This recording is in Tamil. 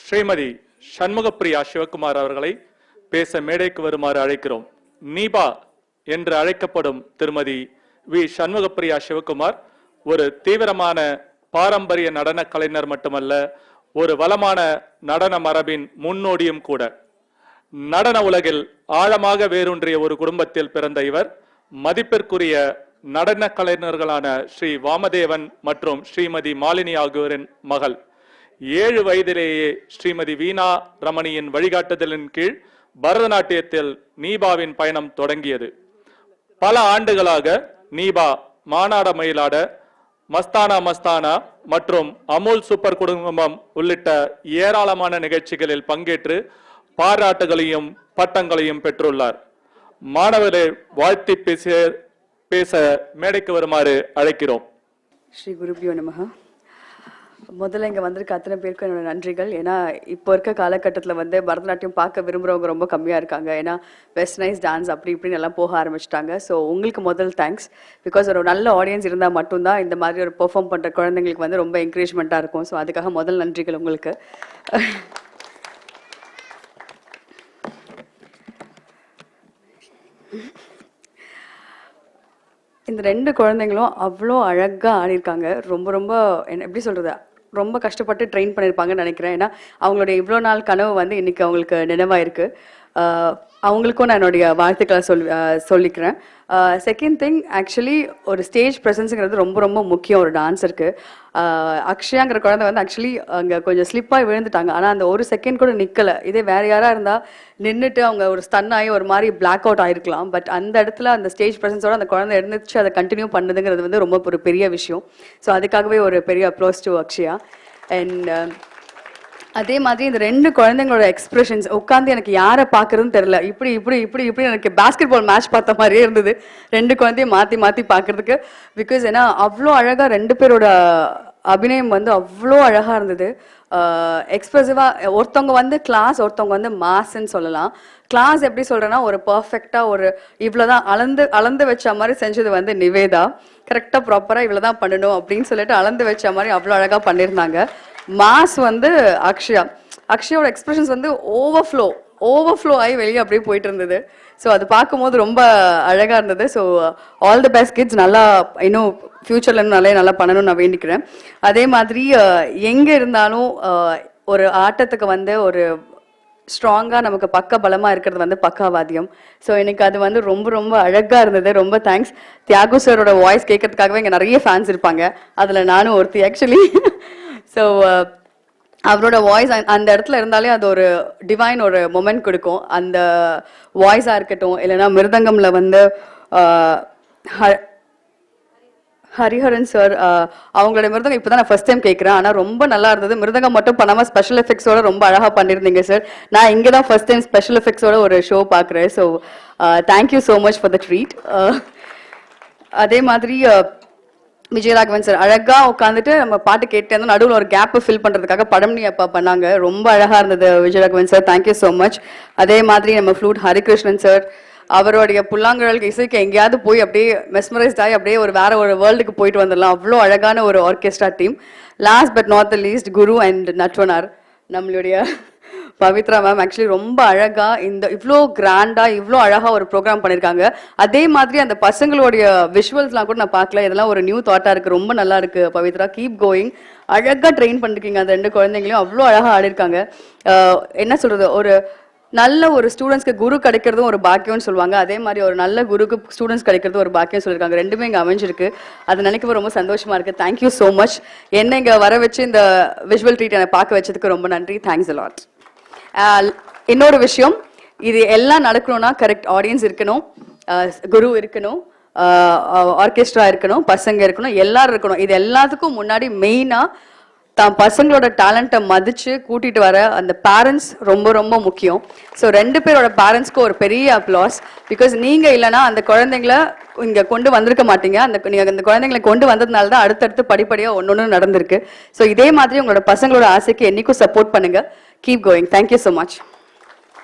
ஸ்ரீமதி சண்முகப்பிரியா சிவகுமார் அவர்களை பேச மேடைக்கு வருமாறு அழைக்கிறோம். நீபா என்று அழைக்கப்படும் திருமதி வி சண்முகப்பிரியா சிவகுமார் ஒரு தீவிரமான பாரம்பரிய நடன கலைஞர் மட்டுமல்ல, ஒரு வளமான நடன மரபின் முன்னோடியும் கூட. நடன உலகில் ஆழமாக வேரூன்றிய ஒரு குடும்பத்தில் பிறந்த இவர் மதிப்பிற்குரிய நடன கலைஞர்களான ஸ்ரீ வாமதேவன் மற்றும் ஸ்ரீமதி மாலினி ஆகியோரின் மகள். 7 வயதிலேயே ஸ்ரீமதி வீணா ரமணியின் வழிகாட்டுதலின் கீழ் பரதநாட்டியத்தில் நீபாவின் பயணம் தொடங்கியது. பல ஆண்டுகளாக நீபா மானாட மயிலாட, மஸ்தானா மஸ்தானா மற்றும் அமுல் சூப்பர் குடும்பம் உள்ளிட்ட ஏராளமான நிகழ்ச்சிகளில் பங்கேற்று பாராட்டுகளையும் பட்டங்களையும் பெற்றுள்ளார். மாணவரை வாழ்த்தி பேச மேடைக்கு வருமாறு அழைக்கிறோம். ஸ்ரீ குருபியோ நமஹ. முதல்ல இங்கே வந்திருக்க அத்தனை பேருக்கு என்னோட நன்றிகள். ஏன்னா இப்போ இருக்க காலகட்டத்தில் வந்து பரதநாட்டியம் பார்க்க விரும்புகிறவங்க ரொம்ப கம்மியாக இருக்காங்க. ஏன்னா வெஸ்டர்னைஸ் டான்ஸ் அப்படி இப்படின்னு எல்லாம் போக ஆரம்பிச்சிட்டாங்க. ஸோ உங்களுக்கு முதல் தேங்க்ஸ். பிகாஸ் ஒரு நல்ல ஆடியன்ஸ் இருந்தால் மட்டும்தான் இந்த மாதிரி ஒரு பெர்ஃபார்ம் பண்ணுற குழந்தைங்களுக்கு வந்து ரொம்ப என்கரேஜ்மெண்ட்டாக இருக்கும். ஸோ அதுக்காக முதல் நன்றிகள் உங்களுக்கு. இந்த 2 குழந்தைங்களும் அவ்வளோ அழகாக ஆடிருக்காங்க. ரொம்ப ரொம்ப எப்படி சொல்கிறது, ரொம்ப கஷ்டப்பட்டு ட்ரெயின் பண்ணியிருப்பாங்கன்னு நினைக்கிறேன். ஏன்னா அவங்களுடைய இவ்வளோ நாள் கனவு வந்து இன்றைக்கி அவங்களுக்கு நினைவாயிருக்கு. அவங்களுக்கும் நான் என்னுடைய வாழ்த்துக்களை சொல்லிக்கிறேன். செகண்ட் திங், ஆக்சுவலி ஒரு ஸ்டேஜ் ப்ரெசன்ஸுங்கிறது ரொம்ப ரொம்ப முக்கியம் ஒரு டான்ஸருக்கு. அக்ஷயாங்கிற குழந்தை வந்து ஆக்சுவலி அங்கே கொஞ்சம் ஸ்லிப்பாகி விழுந்துட்டாங்க. ஆனால் அந்த ஒரு செகண்ட் கூட நிற்கலை. இதே வேறு யாராக இருந்தால் நின்றுட்டு அவங்க ஒரு ஸ்டன் ஆகி ஒரு மாதிரி பிளாக் அவுட் ஆகிருக்கலாம். பட் அந்த இடத்துல அந்த ஸ்டேஜ் ப்ரெசன்ஸோட அந்த குழந்தை இருந்துச்சு அதை கண்டினியூ பண்ணுதுங்கிறது வந்து ரொம்ப ஒரு பெரிய விஷயம். ஸோ அதுக்காகவே ஒரு பெரிய அப்ளோஸ் டு அக்ஷயா. அண்ட் அதே மாதிரி இந்த 2 குழந்தைங்களோட எக்ஸ்பிரஷன்ஸ் உட்காந்து எனக்கு யாரை பார்க்குறதுன்னு தெரில. இப்படி இப்படி இப்படி இப்படி எனக்கு பாஸ்கெட் பால் மேட்ச் பார்த்த மாதிரியே இருந்தது 2 குழந்தையும் மாற்றி மாற்றி பார்க்குறதுக்கு. பிகாஸ் ஏன்னா அவ்வளோ அழகாக 2 பேரோட அபிநயம் வந்து அவ்வளோ அழகாக இருந்தது. எக்ஸ்ப்ரெசிவாக ஒருத்தவங்க வந்து கிளாஸ், ஒருத்தவங்க வந்து மாஸ்ன்னு சொல்லலாம். கிளாஸ் எப்படி சொல்கிறேன்னா ஒரு பர்ஃபெக்டாக ஒரு இவ்வளோதான் அளந்து வச்ச மாதிரி செஞ்சது வந்து நிவேதா. கரெக்டாக ப்ராப்பராக இவ்வளோ தான் பண்ணணும் அப்படின்னு சொல்லிட்டு அளந்து வச்ச மாதிரி அவ்வளோ அழகாக பண்ணியிருந்தாங்க. மாஸ் வந்து அக்ஷயோட எக்ஸ்பிரஷன்ஸ் வந்து ஓவர்ஃப்ளோ ஆகி வெளியே அப்படியே போயிட்டு இருந்தது. ஸோ அது பார்க்கும்போது ரொம்ப அழகாக இருந்தது. So all the best kids. நல்லா இன்னும் ஃப்யூச்சரில் இன்னும் நல்லா பண்ணணும்னு நான் வேண்டிக்கிறேன். அதே மாதிரி எங்கே இருந்தாலும் ஒரு ஆட்டத்துக்கு வந்து ஒரு ஸ்ட்ராங்காக நமக்கு பக்க பலமாக இருக்கிறது வந்து பக்காவாத்தியம். ஸோ எனக்கு அது வந்து ரொம்ப ரொம்ப அழகாக இருந்தது. ரொம்ப தேங்க்ஸ். தியாகு சாரோட வாய்ஸ் கேட்கறதுக்காகவே இங்கே நிறைய ஃபேன்ஸ் இருப்பாங்க. அதில் நானும் ஒருத்தி ஆக்சுவலி. ஸோ அவரோட வாய்ஸ் அந்த இடத்துல இருந்தாலே அது ஒரு டிவைன் ஒரு மொமெண்ட் கொடுக்கும். அந்த வாய்ஸாக இருக்கட்டும், இல்லைன்னா மிருதங்கம்ல வந்து ஹரிஹரன் சார் அவங்களோட மிருதங்கம் இப்போ தான் நான் ஃபர்ஸ்ட் டைம் கேட்குறேன். ஆனால் ரொம்ப நல்லா இருந்தது. மிருதங்கம் மட்டும் பண்ணாமல் ஸ்பெஷல் எஃபெக்ட்ஸோட ரொம்ப அழகாக பண்ணியிருந்தீங்க சார். நான் இங்கே தான் ஃபர்ஸ்ட் டைம் ஸ்பெஷல் எஃபெக்ட்ஸோட ஒரு ஷோ பார்க்குறேன். So thank you so much for the treat. அதே மாதிரி விஜயராகவன் சார் அழகாக உட்காந்துட்டு நம்ம பாட்டு கேட்டு இருந்தோம். நடுவில் ஒரு கேப்பை ஃபில் பண்ணுறதுக்காக படம்னி அப்பா பண்ணாங்க. ரொம்ப அழகாக இருந்தது Vijayaraghavan sir. Thank you so much. அதே மாதிரி நம்ம ஃப்ளூட் ஹரிகிருஷ்ணன் சார், அவருடைய புல்லாங்குழல் இசைக்கு எங்கேயாவது போய் அப்படியே மெஸ்மரைஸ்ட் ஆகி அப்படியே வேற ஒரு வேர்ல்டுக்கு போயிட்டு வந்துடலாம். அவ்வளோ அழகான ஒரு orchestra team. Last but not the least guru and நட்வனார், நம்மளுடைய பவித்ரா மேம். ஆக்சுவலி ரொம்ப அழகா இவ்வளோ கிராண்டா இவ்வளோ அழகா ஒரு ப்ரோக்ராம் பண்ணியிருக்காங்க. அதே மாதிரி அந்த பசங்களுடைய விஷுவல்ஸ்லாம் கூட நான் பார்க்கல. இதெல்லாம் ஒரு நியூ தாட்டா இருக்கு. ரொம்ப நல்லா இருக்கு பவித்ரா. Keep going. அழகா ட்ரெயின் பண்ணிருக்கீங்க அந்த 2 குழந்தைங்களையும். அவ்வளோ அழகா ஆடிருக்காங்க. என்ன சொல்றது, ஒரு நல்ல ஒரு ஸ்டூடெண்ட்ஸ்க்கு குரு கிடைக்கிறதும் ஒரு பாக்கியம்னு சொல்லுவாங்க. அதே மாதிரி ஒரு நல்ல குருக்கு ஸ்டூடெண்ட்ஸ் கிடைக்கிறது ஒரு பாக்கியம் சொல்லியிருக்காங்க. 2மே இங்கே அமைஞ்சிருக்கு. அது நினைக்க ரொம்ப சந்தோஷமா இருக்கு. Thank you so much. என்ன இங்கே வர வச்சு இந்த விஷுவல் ட்ரீட் என்னை பார்க்க வச்சதுக்கு ரொம்ப நன்றி. Thanks a lot. இன்னொரு விஷயம், இது எல்லாம் நடக்கணும்னா கரெக்ட் ஆடியன்ஸ் இருக்கணும், குரு இருக்கணும், ஆர்கெஸ்ட்ரா இருக்கணும், பசங்க இருக்கணும், எல்லாரும் இருக்கணும். இது எல்லாத்துக்கும் முன்னாடி மெயினாக தான் பசங்களோட டேலண்ட்டை மதித்து கூட்டிகிட்டு வர அந்த பேரண்ட்ஸ் ரொம்ப ரொம்ப முக்கியம். ஸோ 2 பேரோட பேரண்ட்ஸ்க்கு ஒரு பெரிய அப்ளாஸ். பிகாஸ் நீங்கள் இல்லைனா அந்த குழந்தைங்கள இங்கே கொண்டு வந்திருக்க மாட்டீங்க. நீங்கள் அந்த குழந்தைங்களை கொண்டு வந்ததுனால தான் அடுத்தடுத்து படிப்படியாக ஒன்று நடந்திருக்கு. ஸோ இதே மாதிரி உங்களோட பசங்களோட ஆசைக்கு என்றைக்கும் சப்போர்ட் பண்ணுங்கள். Keep going. Thank you so much.